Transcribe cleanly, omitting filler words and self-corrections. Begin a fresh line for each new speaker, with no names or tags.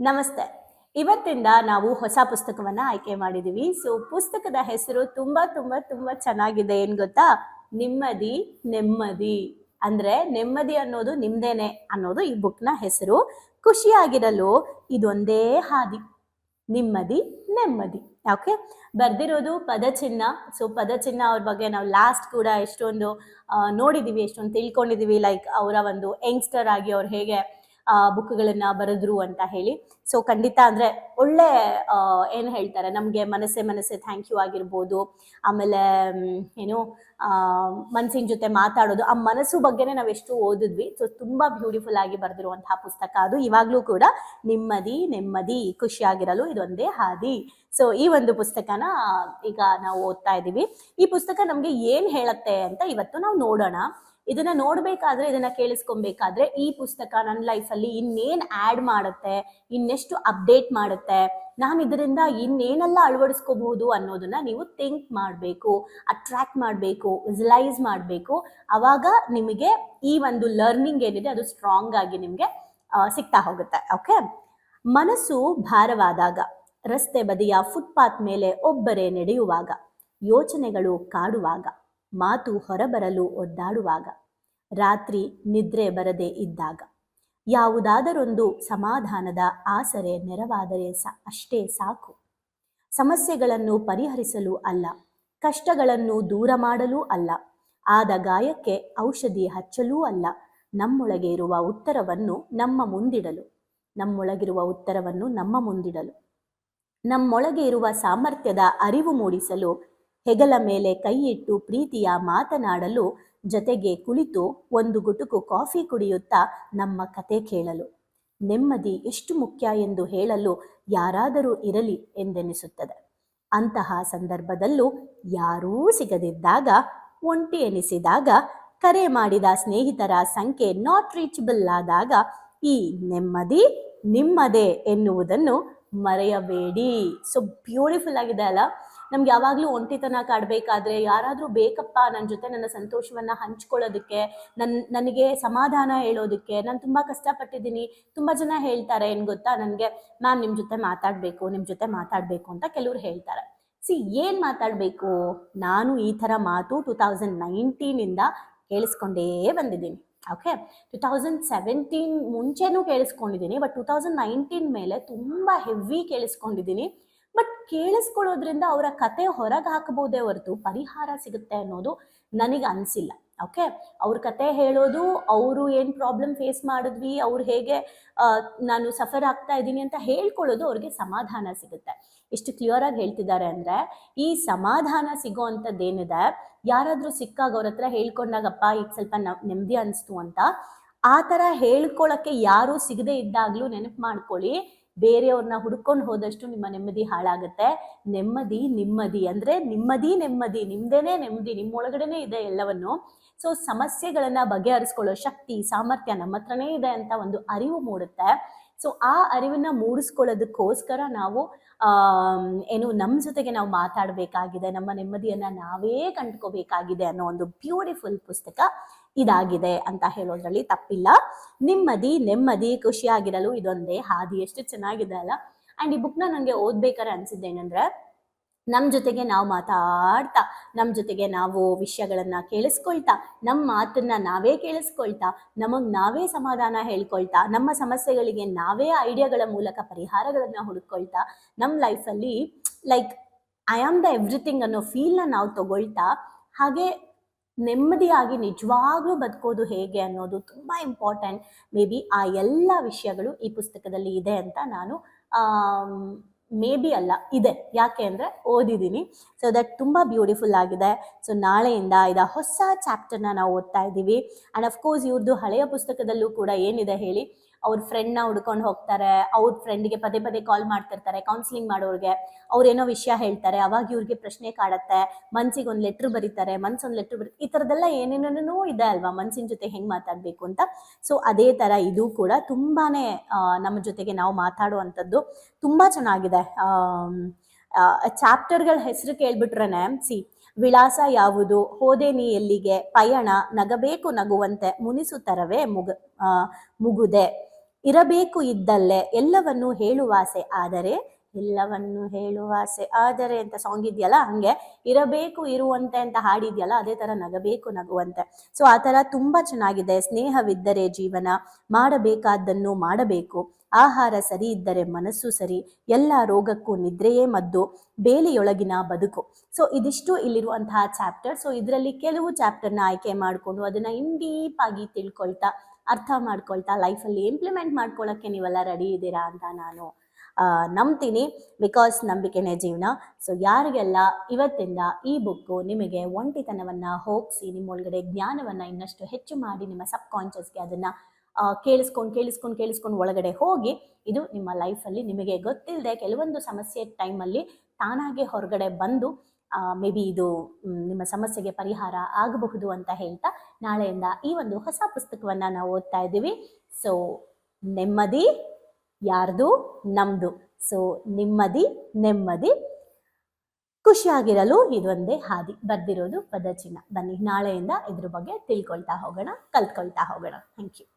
ನಮಸ್ತೆ. ಇವತ್ತಿಂದ ನಾವು ಹೊಸ ಪುಸ್ತಕವನ್ನ ಆಯ್ಕೆ ಮಾಡಿದೀವಿ. ಸೊ ಪುಸ್ತಕದ ಹೆಸರು ತುಂಬಾ ತುಂಬಾ ತುಂಬಾ ಚೆನ್ನಾಗಿದೆ. ಏನ್ ಗೊತ್ತಾ? ನೆಮ್ಮದಿ ನೆಮ್ಮದಿ. ಅಂದ್ರೆ ನೆಮ್ಮದಿ ಅನ್ನೋದು ನಿಮ್ದೇನೆ ಅನ್ನೋದು ಈ ಬುಕ್ನ ಹೆಸರು. ಖುಷಿಯಾಗಿರಲು ಇದೊಂದೇ ಹಾದಿ. ನೆಮ್ಮದಿ ನೆಮ್ಮದಿ. ಓಕೆ, ಬರ್ದಿರೋದು ಪದಚಿಹ್ನ. ಸೊ ಪದಚಿಹ್ನ ಅವ್ರ ಬಗ್ಗೆ ನಾವು ಲಾಸ್ಟ್ ಕೂಡ ಎಷ್ಟೊಂದು ನೋಡಿದೀವಿ, ಎಷ್ಟೊಂದು ತಿಳ್ಕೊಂಡಿದೀವಿ. ಲೈಕ್ ಅವರ ಒಂದು ಯಂಗ್ಸ್ಟರ್ ಆಗಿ ಅವ್ರು ಹೇಗೆ ಬುಕ್ಗಳನ್ನ ಬರೆದ್ರು ಅಂತ ಹೇಳಿ. ಸೊ ಖಂಡಿತ ಅಂದ್ರೆ ಒಳ್ಳೆ ಏನು ಹೇಳ್ತಾರೆ, ನಮಗೆ ಮನಸ್ಸೆ ಥ್ಯಾಂಕ್ ಯು ಆಗಿರ್ಬೋದು. ಆಮೇಲೆ ಏನು ಮನಸ್ಸಿನ ಜೊತೆ ಮಾತಾಡೋದು, ಆ ಮನಸ್ಸು ಬಗ್ಗೆನೇ ನಾವೆಷ್ಟು ಓದಿದ್ವಿ. ಸೊ ತುಂಬಾ ಬ್ಯೂಟಿಫುಲ್ ಆಗಿ ಬರೆದಿರುವಂತಹ ಪುಸ್ತಕ ಅದು. ಇವಾಗ್ಲೂ ಕೂಡ ನೆಮ್ಮದಿ ನೆಮ್ಮದಿ, ಖುಷಿಯಾಗಿರಲು ಇದೊಂದೇ ಹಾದಿ. ಸೊ ಈ ಒಂದು ಪುಸ್ತಕನ ಈಗ ನಾವು ಓದ್ತಾ ಇದ್ದೀವಿ. ಈ ಪುಸ್ತಕ ನಮ್ಗೆ ಏನ್ ಹೇಳತ್ತೆ ಅಂತ ಇವತ್ತು ನಾವು ನೋಡೋಣ. ಇದನ್ನ ನೋಡ್ಬೇಕಾದ್ರೆ, ಇದನ್ನ ಕೇಳಿಸ್ಕೊಬೇಕಾದ್ರೆ ಈ ಪುಸ್ತಕ ನನ್ನ ಲೈಫಲ್ಲಿ ಇನ್ನೇನ್ ಆಡ್ ಮಾಡುತ್ತೆ, ಇನ್ನೆಷ್ಟು ಅಪ್ಡೇಟ್ ಮಾಡುತ್ತೆ, ನಾನು ಇದರಿಂದ ಇನ್ನೇನೆಲ್ಲ ಅಳವಡಿಸ್ಕೋಬಹುದು ಅನ್ನೋದನ್ನ ನೀವು ಥಿಂಕ್ ಮಾಡಬೇಕು, ಅಟ್ರಾಕ್ಟ್ ಮಾಡಬೇಕು, ವಿಜುವಲೈಸ್ ಮಾಡಬೇಕು. ಅವಾಗ ನಿಮಗೆ ಈ ಒಂದು ಲರ್ನಿಂಗ್ ಏನಿದೆ ಅದು ಸ್ಟ್ರಾಂಗ್ ಆಗಿ ನಿಮಗೆ ಸಿಗ್ತಾ ಹೋಗುತ್ತೆ. ಓಕೆ, ಮನಸ್ಸು ಭಾರವಾದಾಗ, ರಸ್ತೆ ಬದಿಯ ಫುಟ್ಪಾತ್ ಮೇಲೆ ಒಬ್ಬರೇ ನಡೆಯುವಾಗ, ಯೋಚನೆಗಳು ಕಾಡುವಾಗ, ಮಾತು ಹೊರಬರಲು ಒದ್ದಾಡುವಾಗ, ರಾತ್ರಿ ನಿದ್ರೆ ಬರದೆ ಇದ್ದಾಗ, ಯಾವುದಾದರೊಂದು ಸಮಾಧಾನದ ಆಸರೆ ನೆರವಾದರೆ ಅಷ್ಟೇ ಸಾಕು. ಸಮಸ್ಯೆಗಳನ್ನು ಪರಿಹರಿಸಲು ಅಲ್ಲ, ಕಷ್ಟಗಳನ್ನು ದೂರ ಮಾಡಲೂ ಅಲ್ಲ, ಆದ ಗಾಯಕ್ಕೆ ಔಷಧಿ ಹಚ್ಚಲೂ ಅಲ್ಲ, ನಮ್ಮೊಳಗೆ ಇರುವ ಉತ್ತರವನ್ನು ನಮ್ಮ ಮುಂದಿಡಲು, ನಮ್ಮೊಳಗಿರುವ ಉತ್ತರವನ್ನು ನಮ್ಮ ಮುಂದಿಡಲು, ನಮ್ಮೊಳಗೆ ಇರುವ ಸಾಮರ್ಥ್ಯದ ಅರಿವು ಮೂಡಿಸಲು, ಹೆಗಲ ಮೇಲೆ ಕೈಯಿಟ್ಟು ಪ್ರೀತಿಯ ಮಾತನಾಡಲು, ಜೊತೆಗೆ ಕುಳಿತು ಒಂದು ಗುಟುಕು ಕಾಫಿ ಕುಡಿಯುತ್ತಾ ನಮ್ಮ ಕತೆ ಕೇಳಲು, ನೆಮ್ಮದಿ ಎಷ್ಟು ಮುಖ್ಯ ಎಂದು ಹೇಳಲು ಯಾರಾದರೂ ಇರಲಿ ಎಂದೆನಿಸುತ್ತದೆ. ಅಂತಹ ಸಂದರ್ಭದಲ್ಲೂ ಯಾರೂ ಸಿಗದಿದ್ದಾಗ, ಒಂಟಿ ಎನಿಸಿದಾಗ, ಕರೆ ಮಾಡಿದ ಸ್ನೇಹಿತರ ಸಂಖ್ಯೆ ನಾಟ್ ರೀಚಬಲ್ ಆದಾಗ, ಈ ನೆಮ್ಮದಿ ನಿಮ್ಮದೇ ಎನ್ನುವುದನ್ನು ಮರೆಯಬೇಡಿ. ಸೊ ಬ್ಯೂಟಿಫುಲ್ ಆಗಿದೆ ಅಲ್ಲ? ನಮ್ಗೆ ಯಾವಾಗಲೂ ಒಂಟಿತನ ಕಾಡಬೇಕಾದ್ರೆ, ಯಾರಾದರೂ ಬೇಕಪ್ಪ ನನ್ನ ಜೊತೆ ನನ್ನ ಸಂತೋಷವನ್ನು ಹಂಚ್ಕೊಳ್ಳೋದಕ್ಕೆ, ನನಗೆ ಸಮಾಧಾನ ಹೇಳೋದಕ್ಕೆ. ನಾನು ತುಂಬ ಕಷ್ಟಪಟ್ಟಿದ್ದೀನಿ. ತುಂಬ ಜನ ಹೇಳ್ತಾರೆ, ಏನು ಗೊತ್ತಾ, ನನಗೆ ಮ್ಯಾಮ್ ನಿಮ್ಮ ಜೊತೆ ಮಾತಾಡಬೇಕು ಅಂತ ಕೆಲವ್ರು ಹೇಳ್ತಾರೆ. ಏನು ಮಾತಾಡಬೇಕು? ನಾನು ಈ ಥರ ಮಾತು 2019 ಕೇಳಿಸ್ಕೊಂಡೇ ಬಂದಿದ್ದೀನಿ. ಓಕೆ, 2017 ಮುಂಚೆನೂ ಕೇಳಿಸ್ಕೊಂಡಿದ್ದೀನಿ, ಬಟ್ 2019 ಮೇಲೆ ತುಂಬ ಹೆವಿ ಕೇಳಿಸ್ಕೊಂಡಿದ್ದೀನಿ. ಬಟ್ ಕೇಳಿಸ್ಕೊಳ್ಳೋದ್ರಿಂದ ಅವರ ಕತೆ ಹೊರಗೆ ಹಾಕಬಹುದೇ ಹೊರತು ಪರಿಹಾರ ಸಿಗುತ್ತೆ ಅನ್ನೋದು ನನಗೆ ಅನಿಸಿಲ್ಲ. ಓಕೆ, ಅವ್ರ ಕತೆ ಹೇಳೋದು, ಅವರು ಏನು ಪ್ರಾಬ್ಲಮ್ ಫೇಸ್ ಮಾಡಿದ್ವಿ, ಅವ್ರು ಹೇಗೆ ನಾನು ಸಫರ್ ಆಗ್ತಾ ಇದ್ದೀನಿ ಅಂತ ಹೇಳ್ಕೊಳ್ಳೋದು ಅವ್ರಿಗೆ ಸಮಾಧಾನ ಸಿಗುತ್ತೆ. ಎಷ್ಟು ಕ್ಲಿಯರ್ ಆಗಿ ಹೇಳ್ತಿದ್ದಾರೆ ಅಂದರೆ, ಈ ಸಮಾಧಾನ ಸಿಗೋ ಅಂಥದ್ದೇನಿದೆ, ಯಾರಾದರೂ ಸಿಕ್ಕಾಗ ಅವ್ರ ಹತ್ರ ಹೇಳ್ಕೊಂಡಾಗಪ್ಪ ಈಗ ಸ್ವಲ್ಪ ನೆಮ್ಮದಿ ಅನಿಸ್ತು ಅಂತ, ಆ ಥರ ಹೇಳ್ಕೊಳ್ಳೋಕ್ಕೆ ಯಾರೂ ಸಿಗದೆ ಇದ್ದಾಗಲೂ ನೆನಪು ಮಾಡ್ಕೊಳ್ಳಿ, ಬೇರೆಯವ್ರನ್ನ ಹುಡ್ಕೊಂಡು ಹೋದಷ್ಟು ನಿಮ್ಮ ನೆಮ್ಮದಿ ಹಾಳಾಗುತ್ತೆ. ನೆಮ್ಮದಿ ಅಂದರೆ ನೆಮ್ಮದಿ ನಿಮ್ದೇನೆ ನೆಮ್ಮದಿ, ನಿಮ್ಮೊಳಗಡೆನೆ ಇದೆ ಎಲ್ಲವನ್ನು. ಸೊ ಸಮಸ್ಯೆಗಳನ್ನ ಬಗೆಹರಿಸ್ಕೊಳ್ಳೋ ಶಕ್ತಿ, ಸಾಮರ್ಥ್ಯ ನಮ್ಮ ಹತ್ರನೇ ಇದೆ ಅಂತ ಒಂದು ಅರಿವು ಮೂಡುತ್ತೆ. ಸೊ ಆ ಅರಿವನ್ನ ಮೂಡಿಸ್ಕೊಳ್ಳೋದಕ್ಕೋಸ್ಕರ ನಾವು ನಮ್ಮ ಜೊತೆಗೆ ನಾವು ಮಾತಾಡಬೇಕಾಗಿದೆ, ನಮ್ಮ ನೆಮ್ಮದಿಯನ್ನ ನಾವೇ ಕಂಡ್ಕೋಬೇಕಾಗಿದೆ ಅನ್ನೋ ಒಂದು ಬ್ಯೂಟಿಫುಲ್ ಪುಸ್ತಕ ಇದಾಗಿದೆ ಅಂತ ಹೇಳೋದ್ರಲ್ಲಿ ತಪ್ಪಿಲ್ಲ. ನೆಮ್ಮದಿ ಖುಷಿಯಾಗಿರಲು ಇದೊಂದೇ ಹಾದಿ. ಎಷ್ಟು ಚೆನ್ನಾಗಿದೆ ಅಲ್ಲ? ಅಂಡ್ ಈ ಬುಕ್ನ ನನಗೆ ಓದ್ಬೇಕಾದ್ರೆ ಅನ್ಸಿದ್ದೇನೆಂದ್ರೆ, ನಮ್ಮ ಜೊತೆಗೆ ನಾವು ಮಾತಾಡ್ತಾ, ನಮ್ಮ ಜೊತೆಗೆ ನಾವು ವಿಷಯಗಳನ್ನ ಕೇಳಿಸ್ಕೊಳ್ತಾ, ನಮ್ಮ ಮಾತನ್ನ ನಾವೇ ಕೇಳಿಸ್ಕೊಳ್ತಾ, ನಮಗೆ ನಾವೇ ಸಮಾಧಾನ ಹೇಳ್ಕೊಳ್ತಾ, ನಮ್ಮ ಸಮಸ್ಯೆಗಳಿಗೆ ನಾವೇ ಐಡಿಯಾಗಳ ಮೂಲಕ ಪರಿಹಾರಗಳನ್ನ ಹುಡುಕೊಳ್ತಾ, ನಮ್ಮ ಲೈಫಲ್ಲಿ like I am the everything ಅನ್ನೋ ಫೀಲ್ನ ನಾವು ತಗೊಳ್ತಾ, ಹಾಗೆ ನೆಮ್ಮದಿಯಾಗಿ ನಿಜವಾಗ್ಲೂ ಬದುಕೋದು ಹೇಗೆ ಅನ್ನೋದು ತುಂಬ ಇಂಪಾರ್ಟೆಂಟ್. ಮೇ ಬಿ ಆ ಎಲ್ಲ ವಿಷಯಗಳು ಈ ಪುಸ್ತಕದಲ್ಲಿ ಇದೆ ಅಂತ ನಾನು ಮೇ ಬಿ ಅಲ್ಲ, ಇದೆ. ಯಾಕೆ ಅಂದರೆ ಓದಿದ್ದೀನಿ. ಸೊ ದಟ್ ತುಂಬ ಬ್ಯೂಟಿಫುಲ್ ಆಗಿದೆ. ಸೊ ನಾಳೆಯಿಂದ ಹೊಸ ಚಾಪ್ಟರ್ನ ನಾವು ಓದ್ತಾ ಇದ್ದೀವಿ. ಆ್ಯಂಡ್ ಅಫ್ಕೋರ್ಸ್ ಇವ್ರದ್ದು ಹಳೆಯ ಪುಸ್ತಕದಲ್ಲೂ ಕೂಡ ಏನಿದೆ ಹೇಳಿ, ಅವ್ರ ಫ್ರೆಂಡ್ನ ಹುಡ್ಕೊಂಡು ಹೋಗ್ತಾರೆ, ಅವ್ರ ಫ್ರೆಂಡ್ಗೆ ಪದೇ ಕಾಲ್ ಮಾಡ್ತಿರ್ತಾರೆ, ಕೌನ್ಸಿಲಿಂಗ್ ಮಾಡೋರಿಗೆ. ಅವ್ರೇನೋ ವಿಷಯ ಹೇಳ್ತಾರೆ, ಅವಾಗ ಇವ್ರಿಗೆ ಪ್ರಶ್ನೆ ಕಾಡತ್ತೆ, ಮನ್ಸಿಗೆ ಒಂದು ಲೆಟ್ರ್ ಬರೀತಾರೆ, ಈ ಥರದ್ದೆಲ್ಲ ಏನೇನೋ ಇದೆ ಅಲ್ವಾ, ಮನ್ಸಿನ ಜೊತೆ ಹೆಂಗೆ ಮಾತಾಡಬೇಕು ಅಂತ. ಸೊ ಅದೇ ಥರ ಇದು ಕೂಡ ತುಂಬಾ ನಮ್ಮ ಜೊತೆಗೆ ನಾವು ಮಾತಾಡುವಂಥದ್ದು ತುಂಬ ಚೆನ್ನಾಗಿದೆ. ಚಾಪ್ಟರ್ಗಳ ಹೆಸರು ಕೇಳ್ಬಿಟ್ರೇನೆ, ವಿಳಾಸ ಯಾವುದು, ಹೋದೆ ನೀ ಎಲ್ಲಿಗೆ, ಪಯಣ, ನಗಬೇಕು ನಗುವಂತೆ, ಮುನಿಸುತ್ತರವೇ ಮುಗುದೆ, ಇರಬೇಕು ಇದ್ದಲ್ಲೇ ಎಲ್ಲವನ್ನು ಹೇಳುವಾಸೆ ಆದರೆ, ಎಲ್ಲವನ್ನು ಹೇಳುವಾಸೆ ಆದರೆ ಅಂತ ಸಾಂಗ್ ಇದೆಯಲ್ಲ, ಹಂಗೆ ಇರಬೇಕು ಇರುವಂತೆ ಅಂತ ಹಾಡಿದ್ಯಲ್ಲ, ಅದೇ ತರ ನಗಬೇಕು ನಗುವಂತೆ. ಸೊ ಆ ತರ ತುಂಬಾ ಚೆನ್ನಾಗಿದೆ. ಸ್ನೇಹವಿದ್ದರೆ ಜೀವನ, ಮಾಡಬೇಕಾದ್ದನ್ನು ಮಾಡಬೇಕು, ಆಹಾರ ಸರಿ ಇದ್ದರೆ ಮನಸ್ಸು ಸರಿ, ಎಲ್ಲ ರೋಗಕ್ಕೂ ನಿದ್ರೆಯೇ ಮದ್ದು, ಬೇಲಿಯೊಳಗಿನ ಬದುಕು. ಸೊ ಇದಿಷ್ಟು ಇಲ್ಲಿರುವಂತಹ ಚಾಪ್ಟರ್. ಸೊ ಇದರಲ್ಲಿ ಕೆಲವು ಚಾಪ್ಟರ್ನ ಆಯ್ಕೆ ಮಾಡಿಕೊಂಡು ಅದನ್ನ ಇನ್ ಡೀಪ್ ಆಗಿ ತಿಳ್ಕೊಳ್ತಾ, ಅರ್ಥ ಮಾಡ್ಕೊಳ್ತಾ, ಲೈಫಲ್ಲಿ ಇಂಪ್ಲಿಮೆಂಟ್ ಮಾಡ್ಕೊಳ್ಳೋಕ್ಕೆ ನೀವೆಲ್ಲ ರೆಡಿ ಇದ್ದೀರಾ ಅಂತ ನಾನು ನಂಬ್ತೀನಿ. ಬಿಕಾಸ್ ನಂಬಿಕೆನೇ ಜೀವನ. ಸೊ ಯಾರಿಗೆಲ್ಲ ಇವತ್ತಿಂದ ಈ ಬುಕ್ಕು ನಿಮಗೆ ಒಂಟಿತನವನ್ನು ಹೋಗಿಸಿ ನಿಮ್ಮೊಳಗಡೆ ಜ್ಞಾನವನ್ನು ಇನ್ನಷ್ಟು ಹೆಚ್ಚು ಮಾಡಿ ನಿಮ್ಮ ಸಬ್ ಕಾನ್ಷಿಯಸ್ಗೆ ಅದನ್ನು ಕೇಳಿಸ್ಕೊಂಡು ಒಳಗಡೆ ಹೋಗಿ ಇದು ನಿಮ್ಮ ಲೈಫಲ್ಲಿ ನಿಮಗೆ ಗೊತ್ತಿಲ್ಲದೆ ಕೆಲವೊಂದು ಸಮಸ್ಯೆ ಟೈಮಲ್ಲಿ ತಾನಾಗೆ ಹೊರಗಡೆ ಬಂದು ಮೇ ಬಿ ಇದು ನಿಮ್ಮ ಸಮಸ್ಯೆಗೆ ಪರಿಹಾರ ಆಗಬಹುದು ಅಂತ ಹೇಳ್ತಾ, ನಾಳೆಯಿಂದ ಈ ಒಂದು ಹೊಸ ಪುಸ್ತಕವನ್ನು ನಾವು ಓದ್ತಾ ಇದ್ದೀವಿ. ಸೊ ನೆಮ್ಮದಿ ಯಾರ್ದು? ನಮ್ದು. ಸೊ ನೆಮ್ಮದಿ ಖುಷಿಯಾಗಿರಲು ಇದೊಂದೇ ಹಾದಿ, ಬರ್ದಿರೋದು ಪದಚಿಹ್ನ. ಬನ್ನಿ ನಾಳೆಯಿಂದ ಇದ್ರ ಬಗ್ಗೆ ತಿಳ್ಕೊಳ್ತಾ ಹೋಗೋಣ, ಕಲ್ತ್ಕೊಳ್ತಾ ಹೋಗೋಣ. Thank you.